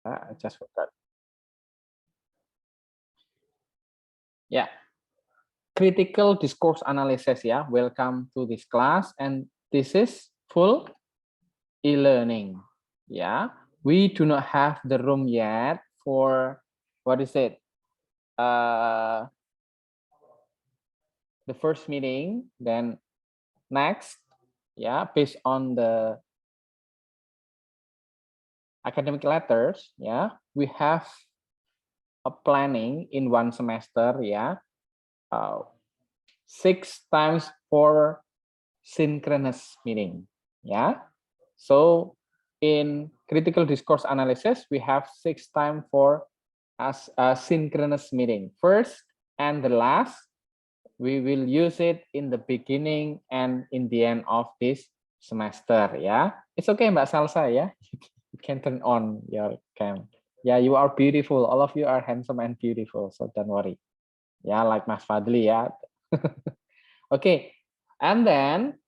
I just forgot. Yeah, critical discourse analysis. Yeah, welcome to this class, and this is full e-learning. Yeah, we do not have the room yet for what is it? The first meeting. Then next, yeah, based on the academic letters, yeah, we have a planning in one semester, yeah, 6 times for synchronous meeting, yeah. So in critical discourse analysis, we have 6 times for as a synchronous meeting. First and the last, we will use it in the beginning and in the end of this semester, yeah. It's okay, Mbak Salsa, yeah. You can turn on your cam. Yeah, you are beautiful. All of you are handsome and beautiful, so don't worry. Yeah, like Mas Fadli, yeah. Okay, and then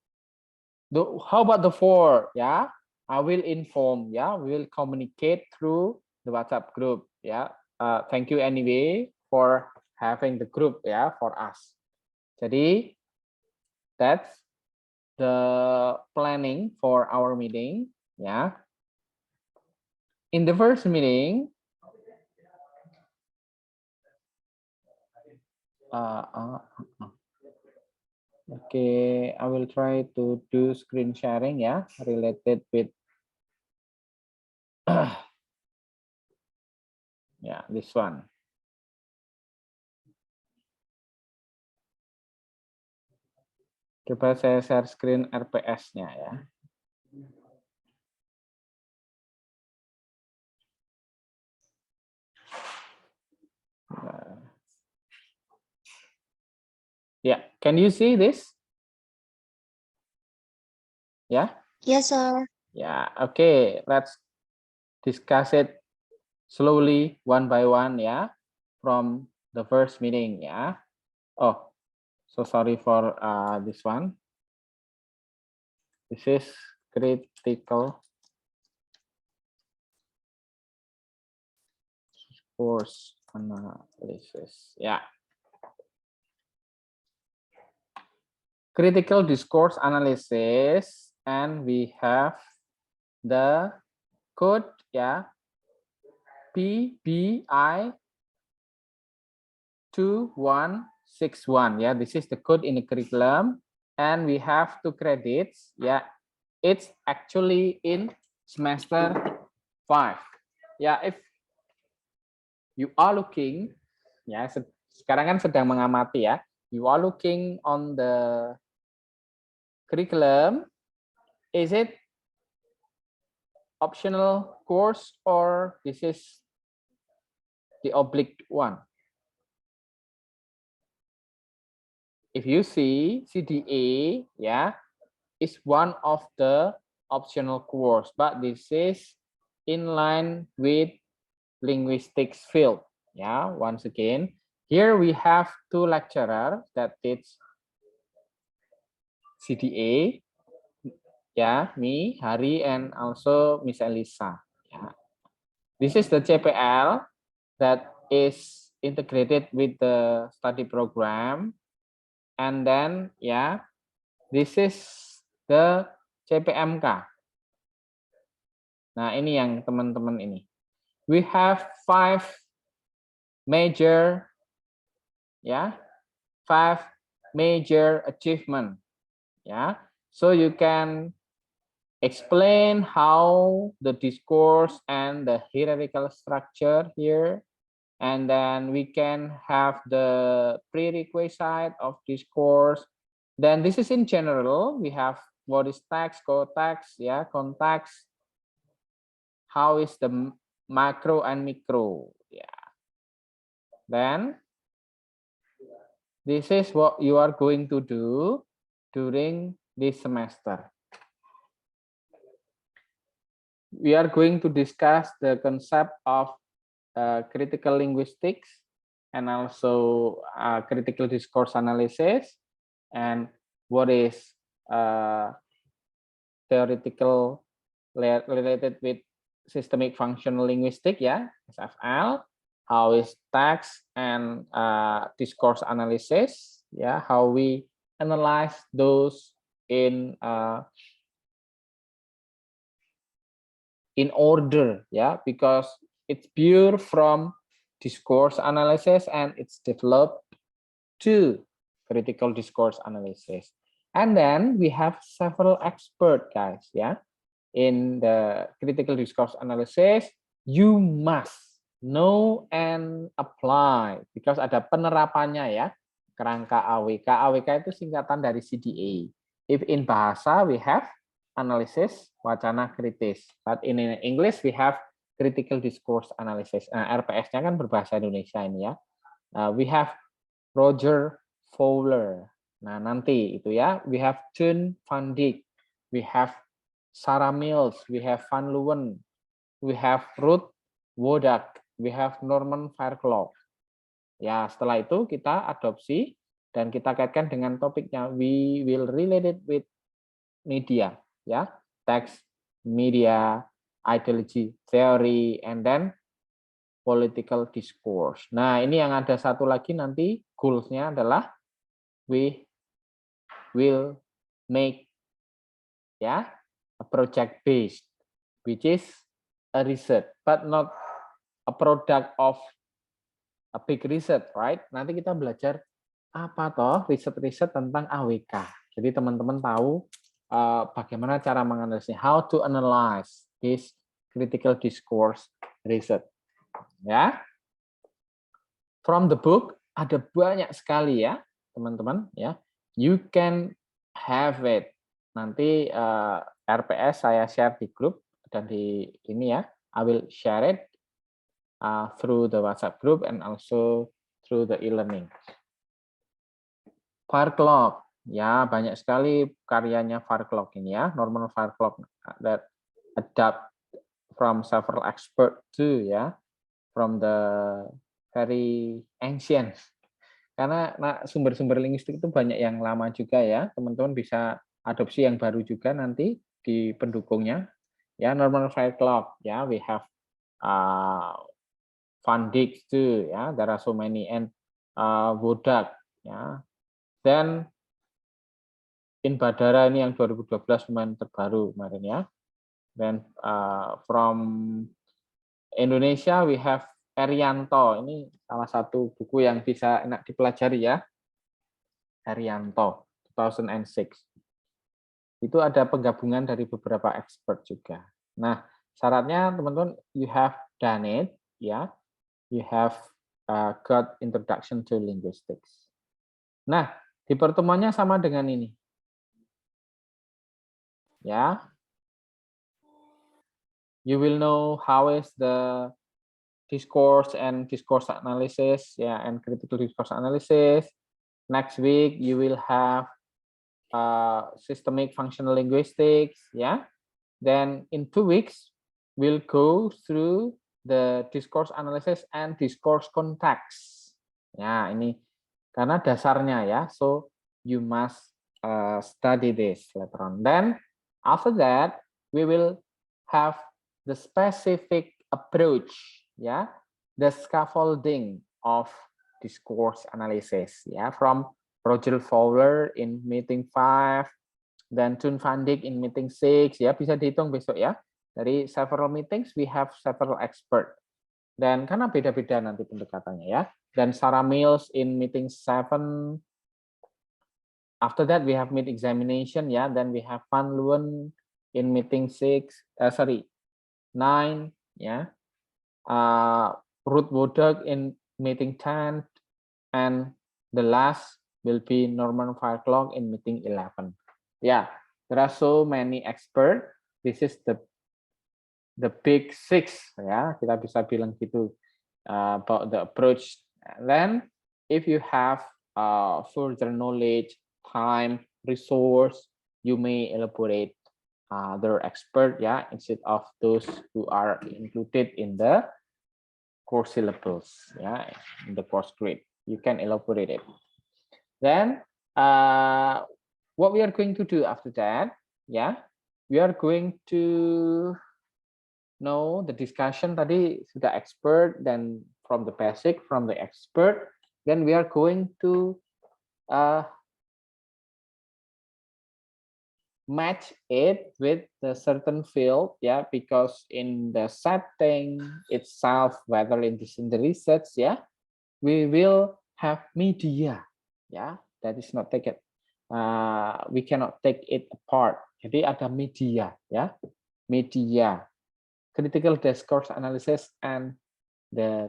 how about the 4? Yeah, I will inform. Yeah, we will communicate through the WhatsApp group. Yeah, thank you anyway for having the group. Yeah, for us. Jadi that's the planning for our meeting. Yeah. In the first meeting, okay, I will try to do screen sharing, yeah, related with yeah, this one. Coba saya share screen RPS-nya ya. Yeah, can you see this? Yeah. Yes, sir. Yeah, okay, let's discuss it slowly one by one, yeah, from the first meeting, yeah. Oh, so sorry for this one. This is critical discourse analysis, yeah. Critical discourse analysis, and we have the code, yeah, PBI 2161. Yeah, this is the code in the curriculum, and we have 2 credits. Yeah, it's actually in semester 5. Yeah, if you are looking, ya, sekarang kan sedang mengamati ya. You are looking on the curriculum. Is it optional course or this is the oblique one? If you see CDA, yeah, is one of the optional course, but this is in line with linguistics field. Yeah, once again, here we have 2 lecturers that teach CDA. Yeah, me, Hari, and also Miss Elisa. Yeah. This is the CPL that is integrated with the study program. And then, yeah, this is the CPMK. Nah, ini yang teman-teman ini. We have 5 major, yeah, 5 major achievement. Yeah, so you can explain how the discourse and the hierarchical structure here, and then we can have the prerequisite of discourse. Then this is in general, we have what is text, co-text, yeah, context, how is the macro and micro, yeah. Then this is what you are going to do during this semester. We are going to discuss the concept of critical linguistics and also critical discourse analysis, and what is theoretical related with systemic functional linguistic, ya, SFL. How is text and discourse analysis, ya, how we analyze those in order, ya, because it's pure from discourse analysis and it's developed to critical discourse analysis. And then we have several expert, guys, ya. In the critical discourse analysis, you must know and apply because ada penerapannya, ya. Kerangka AWK. AWK itu singkatan dari CDA. If in bahasa we have analysis wacana kritis, but in English we have critical discourse analysis. Nah, RPS-nya kan berbahasa Indonesia ini, ya. We have Roger Fowler. Nah, nanti itu, ya. We have Teun van Dijk. We have Sarah Mills. We have Van Leeuwen. We have Ruth Wodak. We have Norman Fairclough. Ya, setelah itu kita adopsi dan kita kaitkan dengan topiknya. We will relate it with media, ya, text, media, ideology, theory, and then political discourse. Nah, ini yang ada satu lagi nanti goals-nya adalah we will make, ya, a project based, which is a research, but not a product of a big research, right? Nanti kita belajar apa toh riset-riset tentang AWK. Jadi teman-teman tahu bagaimana cara menganalisis, how to analyze this critical discourse research. Ya, from the book ada banyak sekali, ya, teman-teman, ya. You can have it. Nanti RPS saya share di grup dan di ini, ya. I will share it through the WhatsApp group and also through the e-learning. Fairclough, ya, banyak sekali karyanya Fairclough ini, ya. Norman Fairclough that adapt from several expert too, ya, from the very ancient. Karena sumber-sumber linguistik itu banyak yang lama juga, ya. Teman-teman bisa adopsi yang baru juga nanti di pendukungnya. Ya, Norman Fairclough, ya, we have Van Dijk too, ya, there are so many, and Wodak, ya. Dan in Badara ini yang 2012 pemain terbaru kemarin, ya. Dan from Indonesia we have Erianto, ini salah satu buku yang bisa enak dipelajari, ya. Erianto 2006. Itu ada penggabungan dari beberapa expert juga. Nah, syaratnya teman-teman you have done it, ya. You have got introduction to linguistics. Nah, di pertemuannya sama dengan ini. Ya. You will know how is the discourse and discourse analysis, ya, and critical discourse analysis. Next week you will have systemic functional linguistics, ya. Then in 2 weeks we'll go through the discourse analysis and discourse context. Ya, ini karena dasarnya, ya. So you must study this later on. Then after that we will have the specific approach, ya, the scaffolding of discourse analysis, ya, from Roger Fowler in meeting 5, dan Teun van Dijk in meeting 6, ya, bisa dihitung besok, ya. Dari several meetings we have several expert. Dan karena beda-beda nanti pendekatannya, ya. Dan Sarah Mills in meeting 7. After that we have mid examination, ya. Then we have Van Leeuwen in meeting 9, ya. Ruth Wodak in meeting 10, and the last will be Norman Fairclough in meeting 11. Yeah, there are so many experts. This is the big 6, ya, kita bisa bilang gitu about the approach. And then if you have further knowledge, time, resource, you may elaborate other expert, ya, instead of those who are included in the course syllabus, ya, in the course grade. You can elaborate it. Then what we are going to do after that, yeah, we are going to know the discussion tadi sudah expert, then from the basic, from the expert, then we are going to match it with the certain field, yeah, because in the setting itself, whether in the research, yeah, we will have media, yeah, that is not take it. We cannot take it apart. Jadi ada media, ya, media, critical discourse analysis and the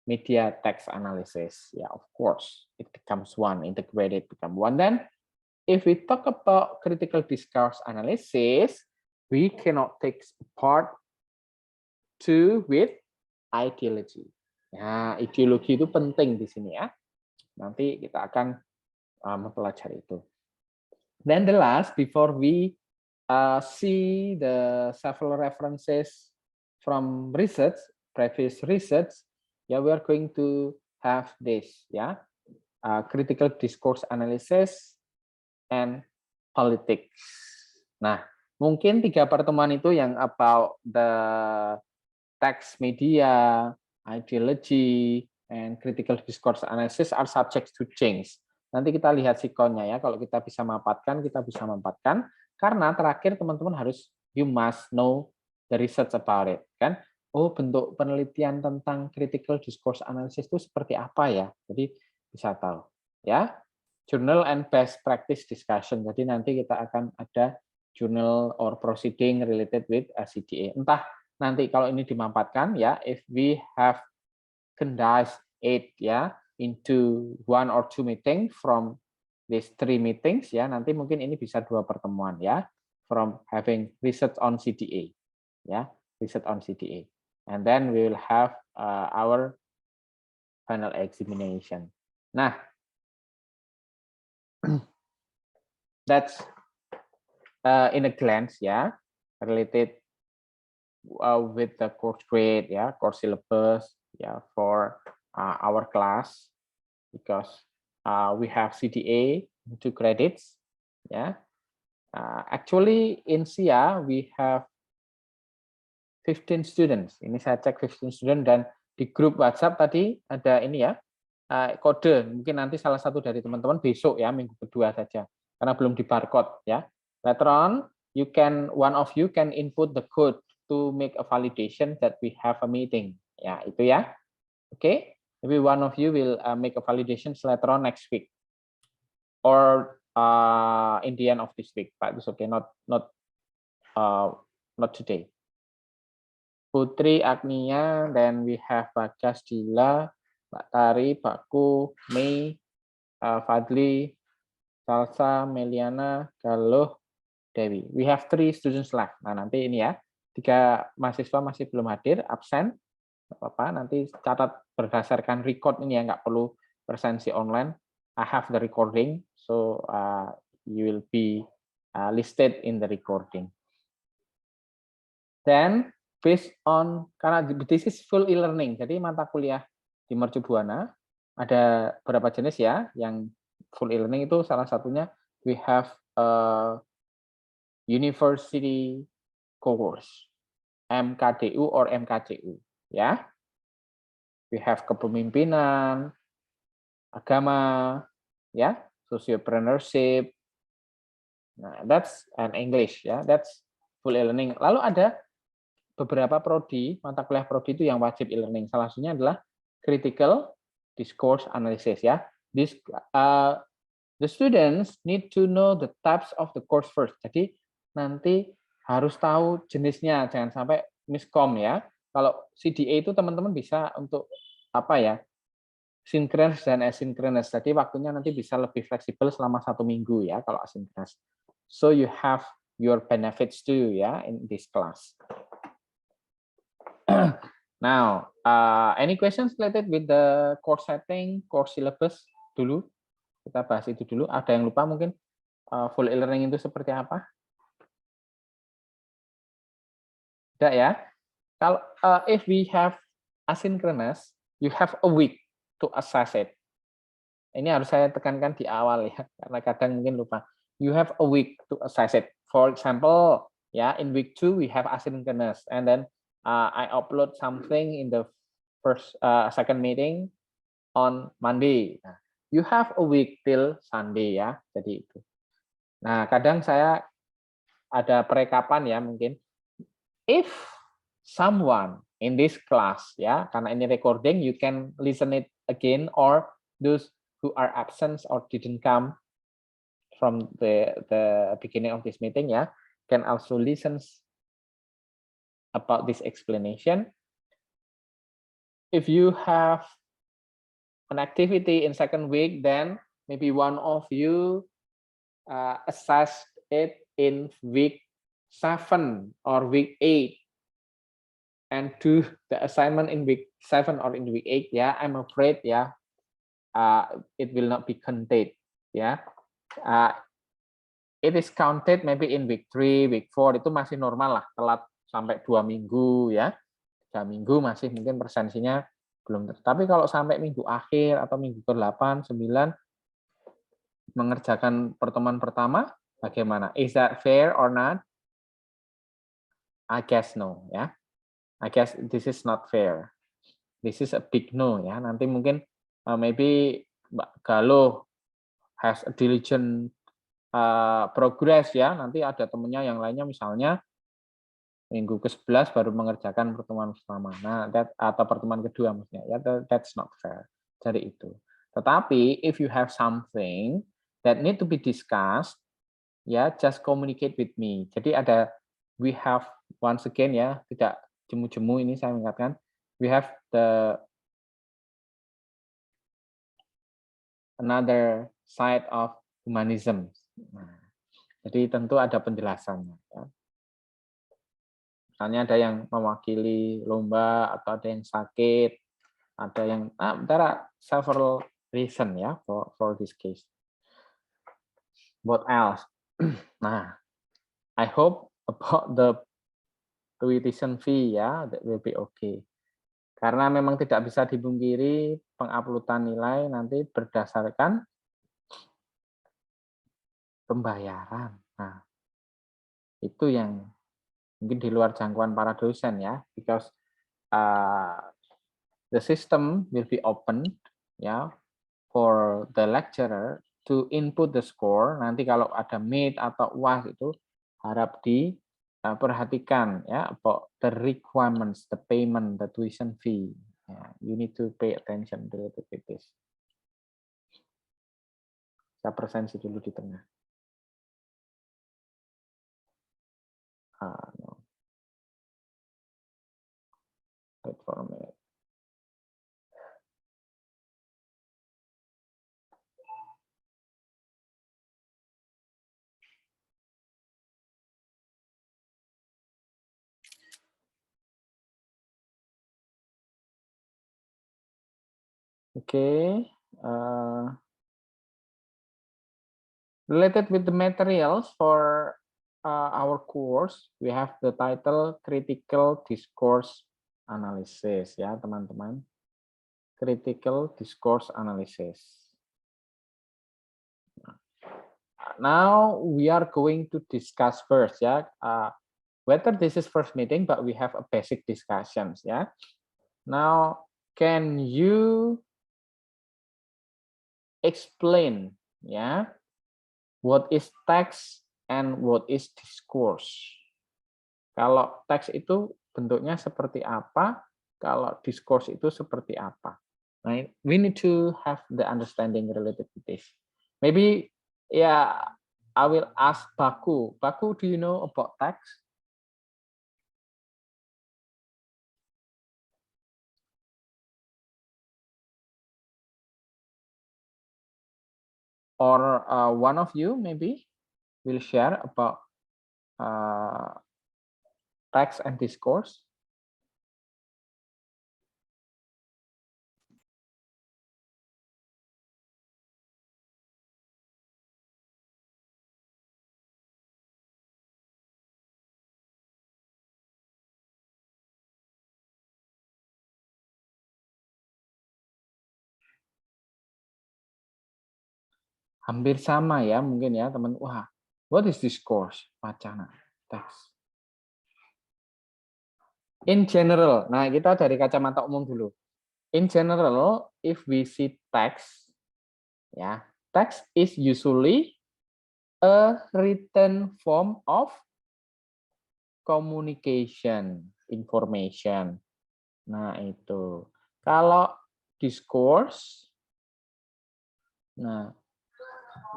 media text analysis. Yeah, of course, it becomes one, integrated become one. Then, if we talk about critical discourse analysis, we cannot take apart two with ideology. Nah, ideologi itu penting di sini ya. Nanti kita akan mempelajari itu. Then the last, before we see the several references from research, previous research, yeah, we are going to have this, yeah, critical discourse analysis and politics. Nah, mungkin 3 pertemuan itu yang about the text media, ideology, and critical discourse analysis are subject to change. Nanti kita lihat sikonnya ya, kalau kita bisa mempatkan, kita bisa mempatkan. Karena terakhir teman-teman harus, you must know the research about it. Kan? Oh, bentuk penelitian tentang critical discourse analysis itu seperti apa ya? Jadi bisa tahu. Ya, journal and best practice discussion. Jadi nanti kita akan ada journal or proceeding related with CDA. Entah nanti kalau ini dimampatkan ya, if we have condensed it ya into 1 or 2 meeting from these 3 meetings ya, nanti mungkin ini bisa 2 pertemuan ya, from having research on CDA ya, research on CDA, and then we will have our final examination. Nah, that's in a glance ya, related with the course grade, yeah, course syllabus, yeah, for our class, because we have CDA 2 credits, yeah. Actually in SIA we have 15 students. Ini saya cek 15 student, dan di grup WhatsApp tadi ada ini ya, kode. Mungkin nanti salah satu dari teman-teman besok ya, minggu kedua saja, karena belum di barcode ya. Later on, one of you can input the code to make a validation that we have a meeting. Ya, itu ya. Oke, maybe one of you will make a validation later on next week or in the end of this week. But it's okay, not today. Putri, Agnia, then we have Bagas, Dila, Mbak Tari, Bakku, Mei, Fadli, Salsa, Meliana, Galuh, Dewi. We have 3 students left. Nah, nanti ini ya, 3 mahasiswa masih belum hadir, absen. Apa, nanti catat berdasarkan record ini ya, nggak perlu presensi online. I have the recording, so you will be listed in the recording. Then, based on, karena this is full e-learning, jadi mata kuliah di Mercu Buana ada beberapa jenis ya, yang full e-learning itu salah satunya we have university course, MKDU or MKCU, ya. We have kepemimpinan, agama, ya, sociopreneurship. Nah, that's an English ya, that's full e-learning. Lalu ada beberapa prodi, mata kuliah prodi itu yang wajib e-learning. Salah satunya adalah critical discourse analysis ya. The students need to know the types of the course first. Jadi nanti harus tahu jenisnya, jangan sampai miskom ya. Kalau CDA itu teman-teman bisa untuk apa ya, sinkronus dan asinkronus. Jadi waktunya nanti bisa lebih fleksibel selama 1 minggu ya kalau asinkronus. So you have your benefits too ya in this class. Now, any questions related with the course setting, course syllabus dulu? Kita bahas itu dulu. Ada yang lupa mungkin full e-learning itu seperti apa? Tidak ya? Kalau if we have asynchronous, you have a week to assess it. Ini harus saya tekankan di awal ya, karena kadang mungkin lupa. You have a week to assess it. For example, ya, in week 2 we have asynchronous, and then I upload something in the second meeting on Monday. Nah, you have a week till Sunday ya. Jadi itu. Nah, kadang saya ada perekapan ya mungkin. If someone in this class ya, karena ini recording, you can listen it again, or those who are absent or didn't come from the beginning of this meeting ya, can also listen about this explanation. If you have an activity in second week, then maybe one of you assess it in week 7 or week 8 and do the assignment in week 7 or in week 8 ya. I'm afraid ya, it will not be counted ya. It is counted maybe in week 3, week 4 itu masih normal lah, telat sampai 2 minggu ya. 3 minggu masih mungkin persensinya belum. Tapi kalau sampai minggu akhir atau minggu ke-8, 9 mengerjakan pertemuan pertama, bagaimana? Is that fair or not? I guess no ya. I guess this is not fair. This is a big no ya. Nanti mungkin maybe Mbak Galuh has a diligent progress ya. Nanti ada temennya yang lainnya misalnya minggu ke-11 baru mengerjakan pertemuan pertama. Nah, atau pertemuan kedua maksudnya. Ya, that's not fair. Jadi itu. Tetapi if you have something that need to be discussed, ya, just communicate with me. Jadi we have once again ya, tidak jemu-jemu ini saya ingatkan, we have another side of humanism. Nah, jadi tentu ada penjelasannya. Ya. Misalnya ada yang mewakili lomba atau ada yang sakit, ada yang there are several reason ya for this case. What else? Nah, I hope about the tuition fee ya, that will be okay. Karena memang tidak bisa dipungkiri penguploadan nilai nanti berdasarkan pembayaran. Nah, itu yang mungkin di luar jangkauan para dosen ya, because the system will be open ya for the lecturer to input the score. Nanti kalau ada meet atau UAS itu harap diperhatikan ya about the requirements, the payment, the tuition fee. Ya, you need to pay attention related to this. Saya presensi dulu di tengah. No. Wait for a minute. Okay. Related with the materials for our course, we have the title Critical Discourse Analysis ya teman-teman. Critical Discourse Analysis. Now we are going to discuss first ya, whether this is first meeting, but we have a basic discussions ya. Now, can you explain ya what is text and what is discourse? Kalau teks itu bentuknya seperti apa, kalau discourse itu seperti apa. Right? We need to have the understanding related to this. Maybe, I will ask Baku. Baku, do you know about text? Or one of you maybe will share about text and discourse. Hampir sama ya mungkin ya teman. Wah, what is discourse? Wacana, teks. In general, nah kita dari kacamata umum dulu. In general, if we see text, ya, text is usually a written form of communication, information. Nah, itu. Kalau discourse, nah,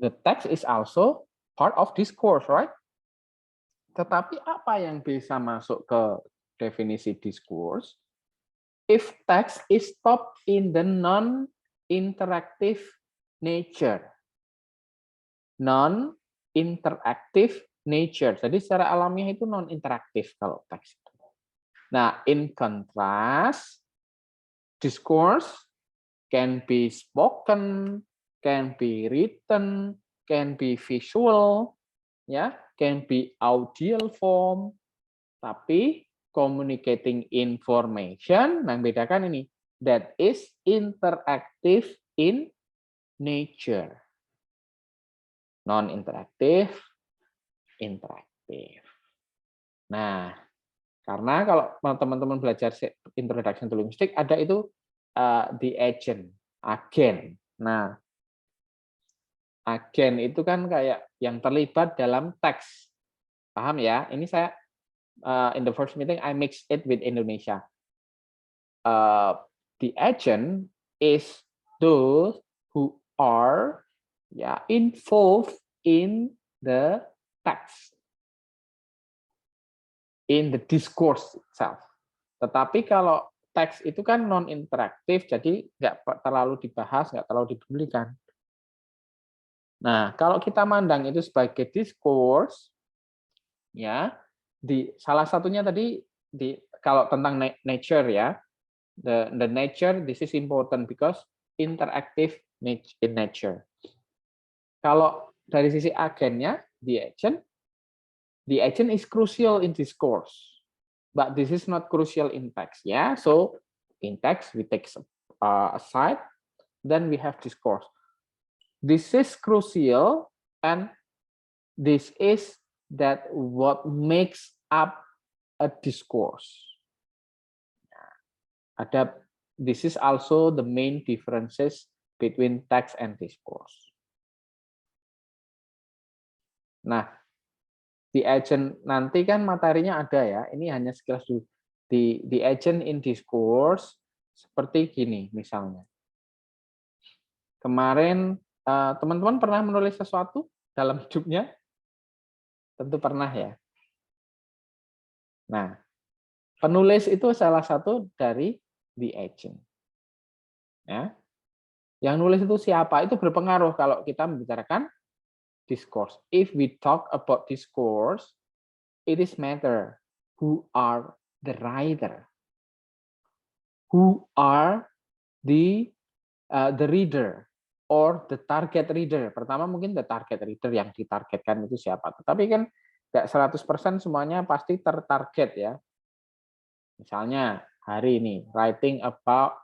the text is also part of discourse, right? Tetapi apa yang bisa masuk ke definisi discourse? If text is stopped in the non-interactive nature. Non-interactive nature. Jadi secara alamiah itu non-interaktif kalau teks itu. Nah, in contrast, discourse can be spoken, can be written, can be visual, ya, can be audio form, tapi communicating information, yang bedakan ini, that is interactive in nature. Non-interaktif, interaktif. Nah, karena kalau teman-teman belajar introduction to linguistics, ada itu the agent, agen. Nah, agen itu kan kayak yang terlibat dalam teks. Paham ya? Ini saya in the first meeting I mix it with Indonesia. The agent is those who are involved in the text, in the discourse itself. Tetapi kalau teks itu kan non interaktif, jadi nggak terlalu dibahas, nggak terlalu dipedulikan. Nah, kalau kita mandang itu sebagai discourse, ya, salah satunya tadi kalau tentang nature ya, the nature, this is important because interactive in nature. Kalau dari sisi agennya, the agent is crucial in discourse, but this is not crucial in text. Yeah, so in text we take aside, then we have discourse. This is crucial, and this is that what makes up a discourse. This is also the main differences between text and discourse. Nah, the agent nanti kan materinya ada ya. Ini hanya sekilas dulu. The agent in discourse seperti gini misalnya. Kemarin teman-teman pernah menulis sesuatu dalam hidupnya? Tentu pernah ya. Nah, penulis itu salah satu dari the agent. Ya. Yang nulis itu siapa? Itu berpengaruh kalau kita membicarakan discourse. If we talk about discourse, it is matter who are the writer, who are the reader or the target reader. Pertama mungkin the target reader, yang ditargetkan itu siapa. Tetapi kan nggak 100% semuanya pasti tertarget ya. Misalnya hari ini writing about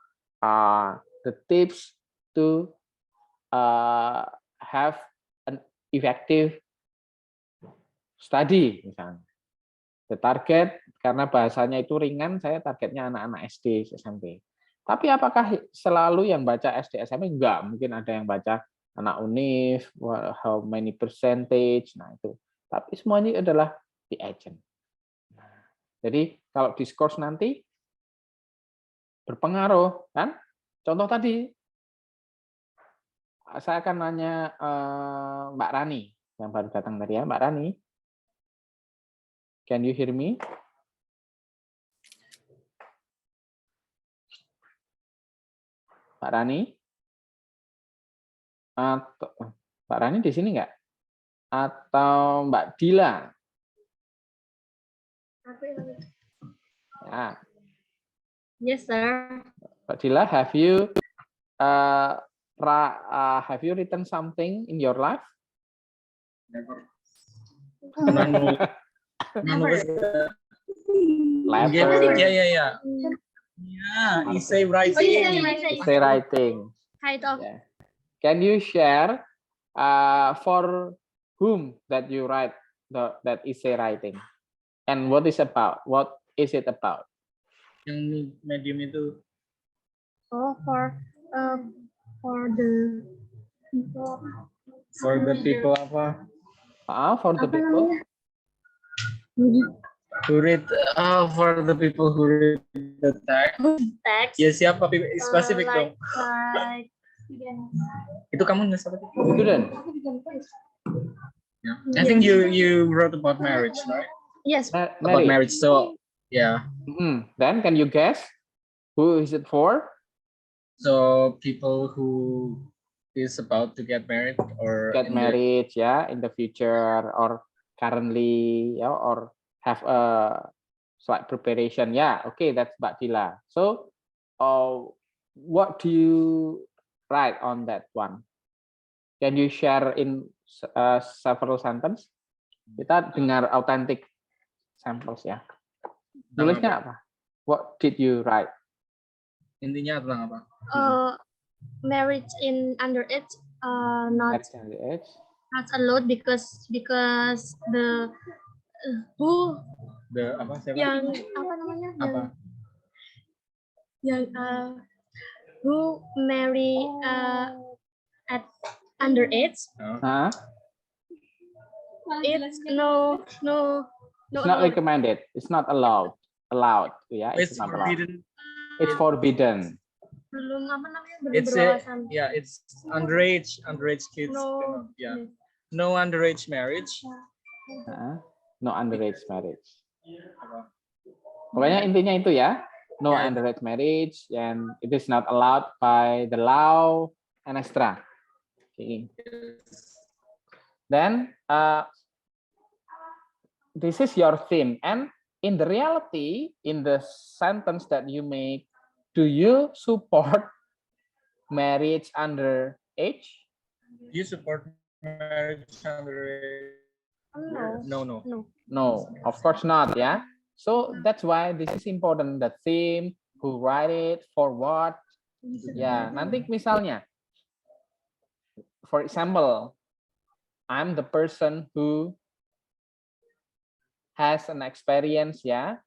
the tips to have an effective study misalnya. The target karena bahasanya itu ringan, saya targetnya anak-anak SD, SMP. Tapi apakah selalu yang baca SD, SMP? Enggak, mungkin ada yang baca anak univ, how many percentage, nah itu. Tapi semuanya adalah the agent. Jadi kalau discourse nanti berpengaruh, kan? Contoh tadi, saya akan nanya Mbak Rani, yang baru datang tadi ya, Mbak Rani. Can you hear me? Mbak Rani? Atau Mbak Rani di sini nggak? Atau Mbak Dila? Ya. Yes, sir. Mbak Dila, have you written something in your life? Never. Letter. Yeah. Yeah, essay writing. Essay writing. Yeah. Can you share for whom that you write that essay writing, and what is it about? Yang medium itu. Oh, for the people. For the people apa? For the Apa people. namanya? Who read, for the people who read the text. Text. Ya siapa? Spesifik dong. Like Itu kamu nulis apa? Student. I think you wrote about marriage, right? yes. About marriage. So yeah. Then can you guess who is it for? So people who is about to get married or Get married, yeah, in the future or currently, yeah, or have a slight preparation. Yeah, okay, that's Mbak Dila. So, what do you write on that one? Can you share in several sentence? Kita dengar authentic samples ya. Tulisnya apa? What did you write? Intinya tentang apa? Marriage in underage not Marriage at the age. not allowed because the who The apa siapa? yang apa namanya Apa? yang who marry at underage Huh? it's no It's not allowed. recommended. It's not allowed. Allowed, yeah. It's not allowed. forbidden. It's forbidden. Belum apa namanya belum It's berwawasan. it's underage kids. No. Yeah. No underage marriage. No underage marriage. Pokoknya intinya itu ya. No Yeah. underage marriage and it is not allowed by the law and extra. Okay. Then this is your theme, and in the reality, in the sentence that you make, do you support marriage under age? You support marriage underage? No. No, of course not. Yeah. So that's why this is important. The theme, who write it, for what. Ya, nanti misalnya, for example, I'm the person who has an experience, yeah,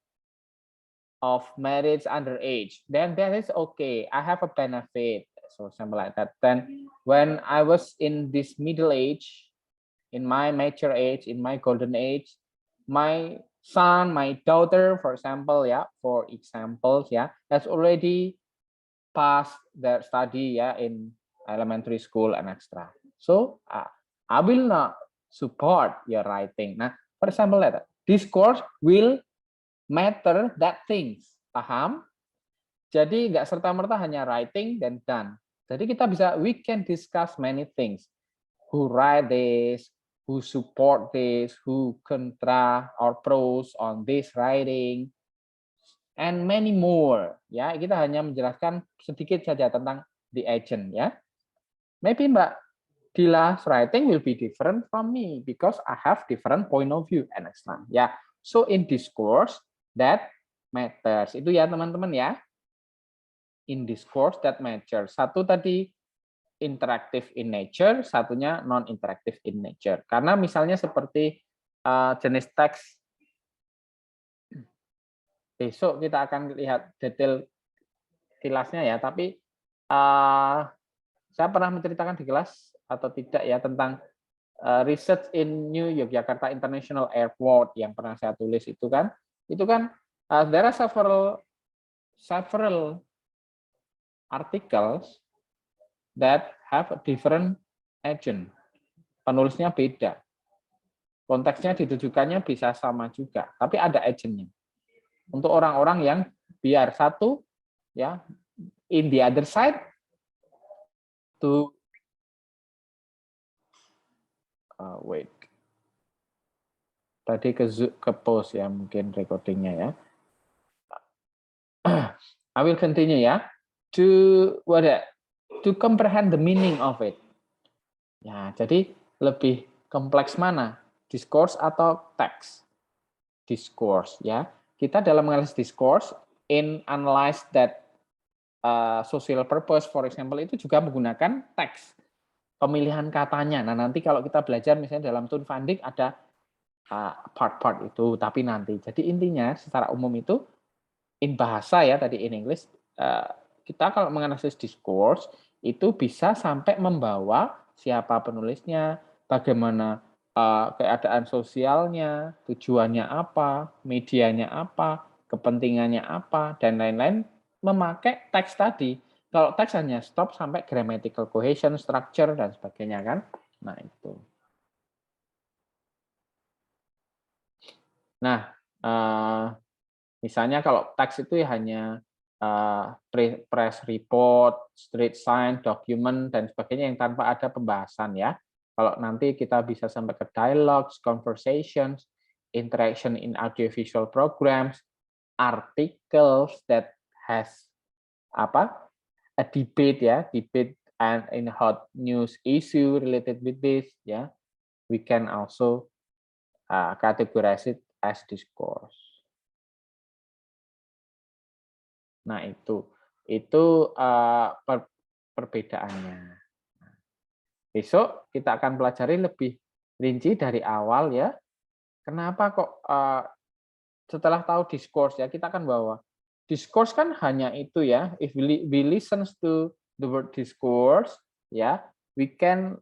of marriage underage. Then that is okay. I have a benefit, so something like that. Then when I was in this middle age, in my mature age, in my golden age, my son, my daughter, for example, yeah, has already passed their study, yeah, in elementary school and extra. So I will not support your writing. Nah, for example, this course will matter that things. Paham? Jadi nggak serta-merta hanya writing dan done. Jadi we can discuss many things. Who write this, who support this, who contra or pros on this writing, and many more. Ya, kita hanya menjelaskan sedikit saja tentang the agent. Ya, maybe Mbak Dila's writing will be different from me because I have different point of view and extra. Ya, so in discourse that matters. Itu ya teman-teman ya. In discourse that matters. Satu tadi interactive in nature, satunya non-interactive in nature. Karena misalnya seperti jenis teks, besok kita akan lihat detail kilasnya ya, tapi saya pernah menceritakan di kelas atau tidak ya tentang research in New Yogyakarta International Airport yang pernah saya tulis itu kan there are several articles that have a different agent. Penulisnya beda. Konteksnya ditujukannya bisa sama juga, tapi ada agentnya. Untuk orang-orang yang biar satu ya in the other side to wait. Tadi ke post ya mungkin recordingnya ya. I will continue ya. To comprehend the meaning of it. Ya, jadi lebih kompleks mana? Discourse atau teks? Discourse ya. Kita dalam menganalisis discourse in analyze that social purpose for example itu juga menggunakan teks. Pemilihan katanya. Nah, nanti kalau kita belajar misalnya dalam tone finding ada part-part itu, tapi nanti. Jadi intinya secara umum itu in bahasa ya tadi in English, kita kalau menganalisis discourse itu bisa sampai membawa siapa penulisnya, bagaimana keadaan sosialnya, tujuannya apa, medianya apa, kepentingannya apa, dan lain-lain memakai teks tadi. Kalau teks hanya stop sampai grammatical cohesion, structure, dan sebagainya kan. Nah itu. Nah, misalnya kalau teks itu ya hanya press report, street sign, document, dan sebagainya yang tanpa ada pembahasan ya. Kalau nanti kita bisa sampai ke dialogues, conversations, interaction in audiovisual programs, articles that has apa a debate ya, debate and in hot news issue related with this ya, we can also categorize it as discourse. Nah itu perbedaannya. Besok kita akan pelajari lebih rinci dari awal ya. Kenapa kok setelah tahu discourse ya kita akan bawa discourse kan hanya itu ya. If we listens to the word discourse ya, we can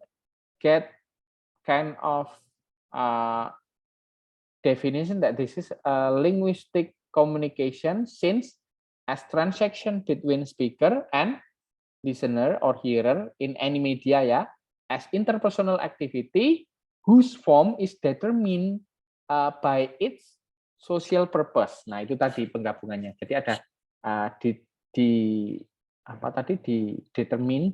get kind of definition that this is a linguistic communication since as transaction between speaker and listener or hearer in any media ya, as interpersonal activity whose form is determined by its social purpose. Nah itu tadi penggabungannya. Jadi ada apa tadi di determine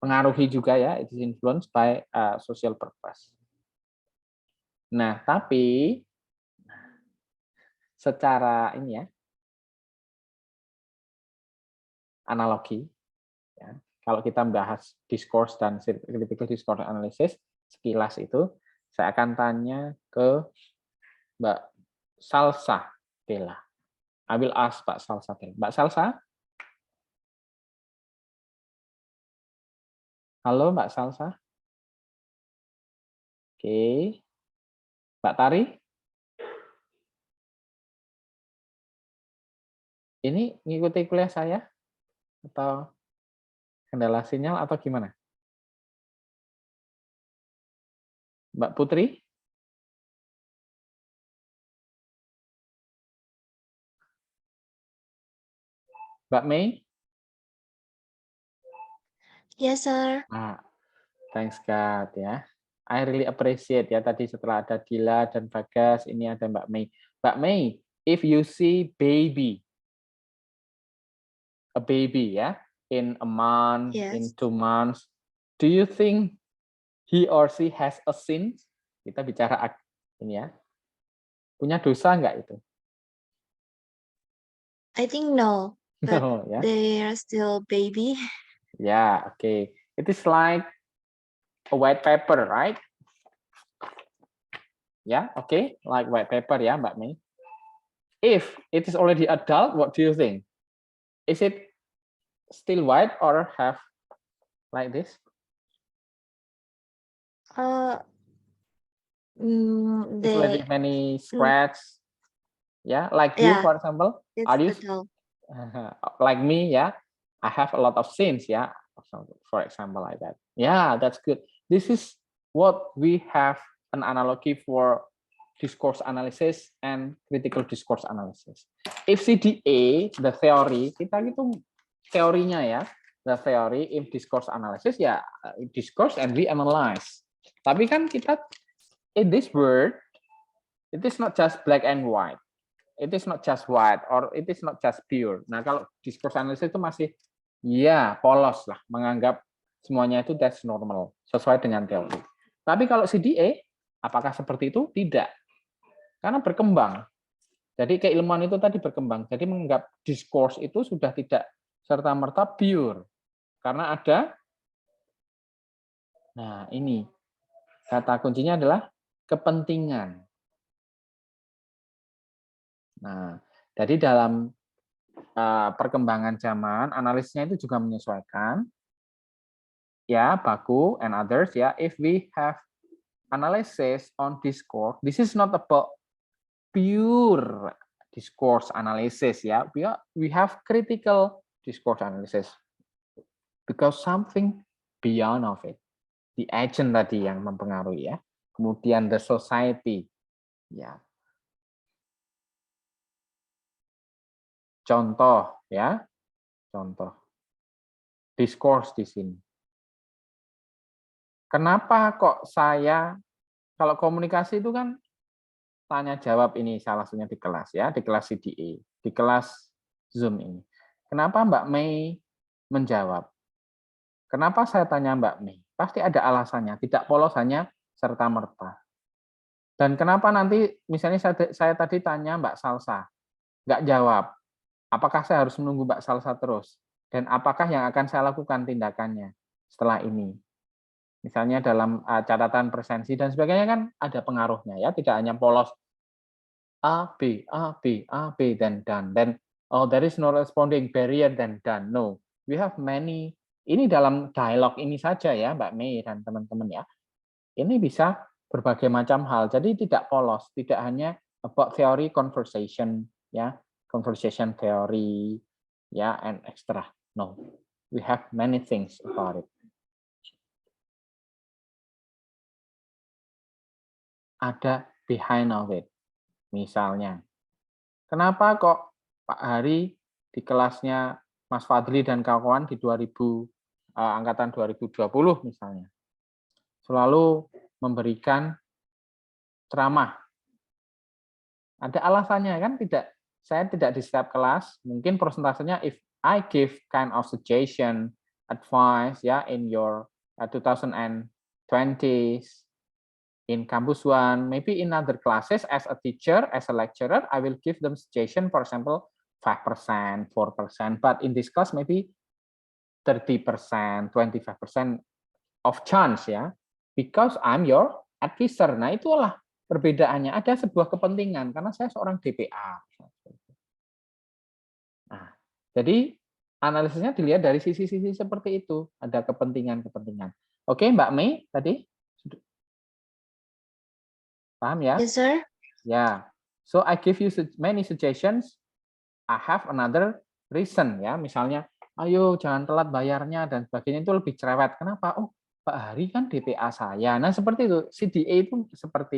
pengaruhi juga ya, it is influenced by social purpose. Nah tapi secara ini ya analogi ya, kalau kita membahas discourse dan critical discourse analysis sekilas itu saya akan tanya ke Mbak Salsa Della. I will ask Mbak Salsa Della. Mbak Salsa? Halo Mbak Salsa? Oke. Mbak Tari? Ini ngikuti kuliah saya? Atau kendala sinyal atau gimana? Mbak Putri? Mbak Mei? Yes, sir. Thanks God ya. I really appreciate ya tadi setelah ada Dila dan Bagas, ini ada Mbak Mei. Mbak Mei, if you see a baby ya, in a month, in 2 months, do you think he or she has a sin? Kita bicara ini ya. Punya dosa nggak itu? I think no, but No, ya. they are still baby. Yeah, okay. It is like a white paper, right? Yeah, okay, like white paper ya, Mbak Mei. If it is already adult, what do you think? Is it still white or have like this? It's already many scratch. Yeah, like you, for example, are you like me? Yeah, I have a lot of sins. Yeah, for example, like that. Yeah, that's good. This is what we have an analogy for discourse analysis and critical discourse analysis. If CDA, the theory, kita gitu teorinya ya, the theory in discourse analysis ya discourse and we analyze. Tapi kan kita in this word, it is not just black and white. It is not just white or it is not just pure. Nah, kalau discourse analysis itu masih ya polos lah, menganggap semuanya itu that's normal, sesuai dengan teori. Tapi kalau CDA, apakah seperti itu? Tidak. Karena berkembang. Jadi keilmuan itu tadi berkembang. Jadi menganggap discourse itu sudah tidak serta-merta pure. Karena ada, nah ini, kata kuncinya adalah kepentingan. Nah, jadi dalam perkembangan zaman, analisisnya itu juga menyesuaikan. Ya, Baku and others ya, if we have analysis on discourse, this is not about pure discourse analysis, ya. We have critical discourse analysis because something beyond of it, the agent tadi yang mempengaruhi, ya. Kemudian the society, ya. Contoh, ya, contoh discourse di sini. Kenapa kok saya, kalau komunikasi itu kan tanya jawab ini salah satunya di kelas, ya, di kelas CDA, di kelas Zoom ini. Kenapa Mbak Mei menjawab? Kenapa saya tanya Mbak Mei? Pasti ada alasannya, tidak polos hanya serta-merta. Dan kenapa nanti misalnya saya tadi tanya Mbak Salsa, nggak jawab, apakah saya harus menunggu Mbak Salsa terus? Dan apakah yang akan saya lakukan tindakannya setelah ini? Misalnya dalam catatan presensi dan sebagainya kan ada pengaruhnya, ya, tidak hanya polos A, B, A, B, A, B, then done. Then, oh, there is no responding barrier, then done. No, we have many. Ini dalam dialog ini saja ya, Mbak Mei dan teman-teman ya. Ini bisa berbagai macam hal. Jadi tidak polos, tidak hanya about theory conversation, ya, conversation theory, ya, and extra. No, we have many things about it. Ada behind of it. Misalnya, kenapa kok Pak Hari di kelasnya Mas Fadli dan kawan-kawan di angkatan 2020 misalnya, selalu memberikan ceramah? Ada alasannya kan? Saya tidak di setiap kelas, mungkin persentasenya if I give kind of suggestion, advice, ya, in your 2020s, in Campus One, maybe in other classes as a teacher, as a lecturer, I will give them suggestion, for example, 5%, 4%, but in this class maybe 30%, 25% of chance, ya, because I'm your advisor. Nah, itulah perbedaannya. Ada sebuah kepentingan karena saya seorang DPA. Nah, jadi analisisnya dilihat dari sisi-sisi seperti itu. Ada kepentingan-kepentingan. Oke, Mbak Mei tadi paham ya? Yes, sir. Ya, so I give you many suggestions. I have another reason, ya. Misalnya, ayo jangan telat bayarnya dan sebagainya, itu lebih cerewet. Kenapa? Oh, Pak Hari kan DPA saya. Nah, seperti itu. CDA itu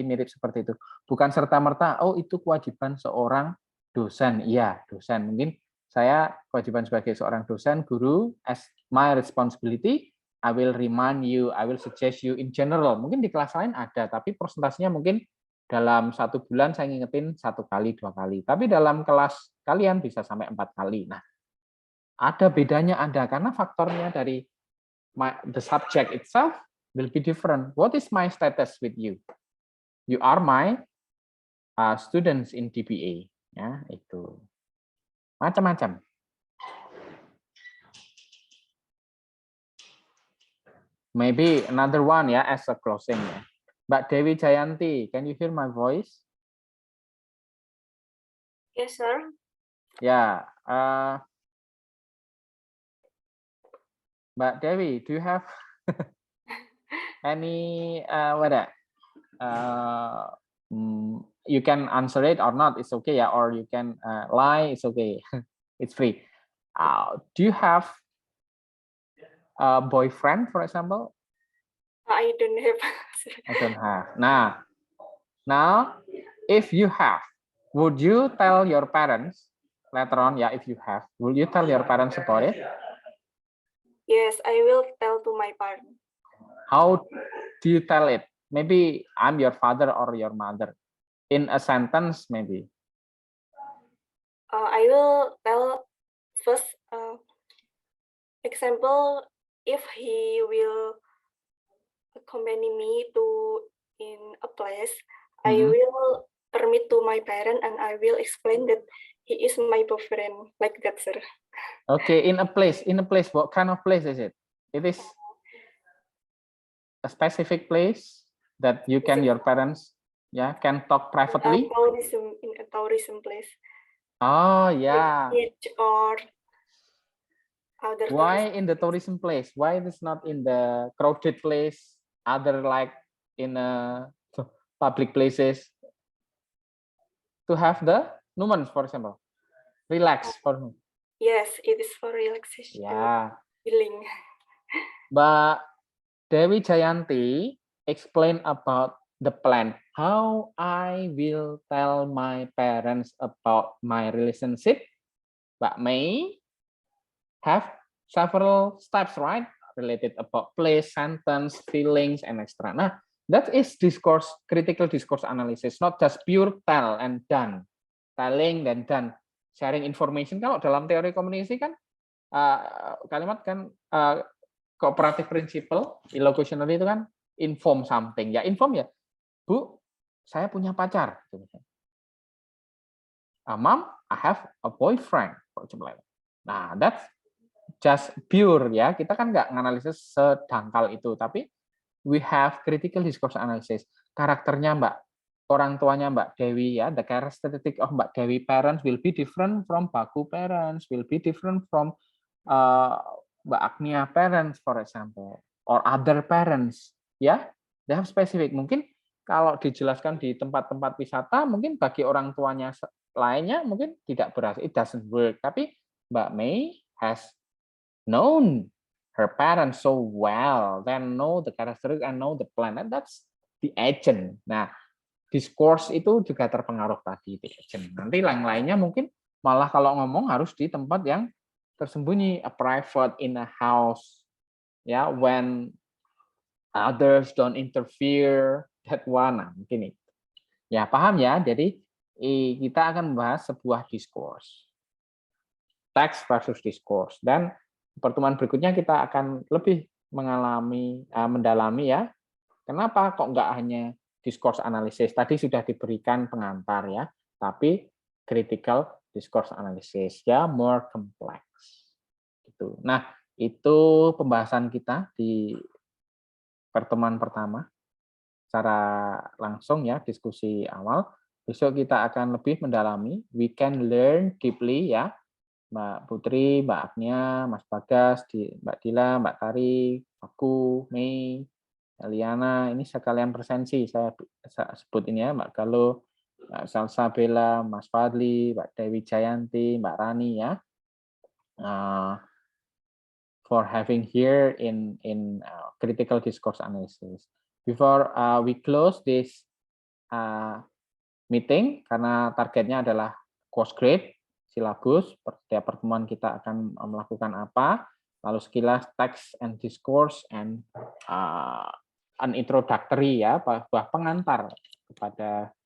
mirip seperti itu. Bukan serta-merta, oh itu kewajiban seorang dosen. Iya, dosen. Mungkin saya kewajiban sebagai seorang dosen, guru, as my responsibility, I will remind you, I will suggest you in general. Mungkin di kelas lain ada, tapi persentasenya mungkin dalam 1 bulan saya ngingetin 1 kali, 2 kali. Tapi dalam kelas kalian bisa sampai 4 kali. Nah, ada bedanya ada, karena faktornya dari the subject itself will be different. What is my status with you? You are my students in DBA. Ya, itu. Macam-macam. Maybe another one ya as a closing ya. Mbak Dewi Jayanti, can you hear my voice? Yes, sir. Ya, Mbak Dewi, do you have any you can answer it or not, it's okay ya, or you can lie, it's okay, it's free. Do you have a boyfriend, for example? I don't have. I don't have. Now, if you have, would you tell your parents later on? Yeah, if you have, will you tell your parents about it? Yes, I will tell to my parents. How do you tell it? Maybe I'm your father or your mother. In a sentence, maybe. I will tell first. Example, if he will accompany me to in a place, I will permit to my parent and I will explain that he is my boyfriend, like that, sir. Okay, in a place, what kind of place is it? It is a specific place that you can, your parents, yeah, can talk privately. In a tourism place. Oh yeah. Beach or other. Why in the tourism place? Why it is not in the crowded place? Other like in public places to have the nuance, for example, relax for Yes, it is for relaxation. yeah. Healing. Mbak Dewi Jayanti explain about the plan. How I will tell my parents about my relationship. Mbak May have several steps, right? Related about place, sentence, feelings, and extra. Nah, that is discourse, critical discourse analysis, not just pure tell and done. Telling dan done. Sharing information, kalau dalam teori komunikasi kan kalimat kan cooperative principle, illocutionary itu kan inform something. Ya inform ya, Bu, saya punya pacar. Mom, I have a boyfriend. Nah, that's just pure ya. Kita kan nggak nganalisis sedangkal itu, tapi we have critical discourse analysis. Karakternya Mbak, orang tuanya Mbak Dewi ya, the characteristic of Mbak Dewi parents will be different from Baku parents, will be different from Mbak Agnia parents, for example, or other parents, ya, they have specific. Mungkin kalau dijelaskan di tempat-tempat wisata, mungkin bagi orang tuanya lainnya mungkin tidak berhasil, it doesn't work. Tapi Mbak May has known her parents so well, then know the characteristics and know the plan, and that's the agent. Nah, discourse itu juga terpengaruh tadi the agent. Nanti yang lainnya mungkin malah kalau ngomong harus di tempat yang tersembunyi, a private in a house, ya, when others don't interfere, that one, nah, mungkin itu. Ya, paham ya? Jadi kita akan membahas sebuah discourse, teks versus discourse, dan pertemuan berikutnya kita akan lebih mendalami ya, kenapa kok nggak hanya discourse analysis, tadi sudah diberikan pengantar ya, tapi critical discourse analysis ya, more complex. Gitu. Nah, itu pembahasan kita di pertemuan pertama secara langsung ya, diskusi awal. Besok kita akan lebih mendalami, we can learn deeply ya, Mbak Putri, Mbak Agnia, Mas Bagas, Mbak Dila, Mbak Tari, aku, Mei, Liana, ini sekalian presensi, saya sebut ini ya, Mbak Galo, Mbak Salsa Bella, Mas Fadli, Mbak Dewi Jayanti, Mbak Rani ya, for having here in critical discourse analysis. Before we close this meeting, karena targetnya adalah course grade, silabus, setiap pertemuan kita akan melakukan apa, lalu sekilas text and discourse and an introductory ya, buah pengantar kepada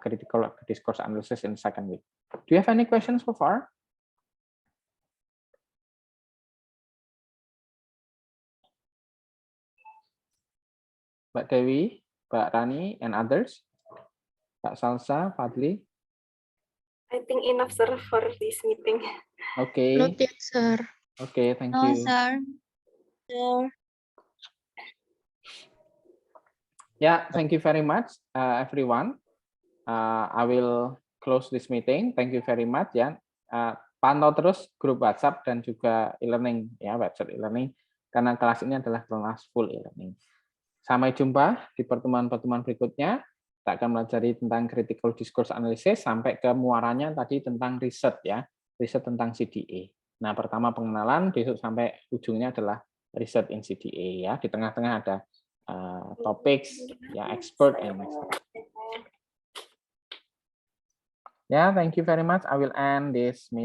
critical discourse analysis in second week. Do you have any questions so far? Mbak Dewi, Mbak Rani, and others? Mbak Salsa, Fadli? I think enough, sir, for this meeting. Okay. Not yet, sir. Okay, thank No, you. sir. Sir. Yeah, thank you very much, everyone. I will close this meeting. Thank you very much ya. Pantau terus grup WhatsApp dan juga e-learning ya, WhatsApp e-learning, karena kelas ini adalah kelas full e-learning. Sampai jumpa di pertemuan-pertemuan berikutnya. Kita akan melajari tentang critical discourse analysis sampai ke muaranya tadi tentang riset ya, riset tentang CDA. Nah, pertama pengenalan, besok sampai ujungnya adalah riset in CDA ya. Di tengah-tengah ada topics ya, expert and expert. Yeah, thank you very much. I will end this meeting.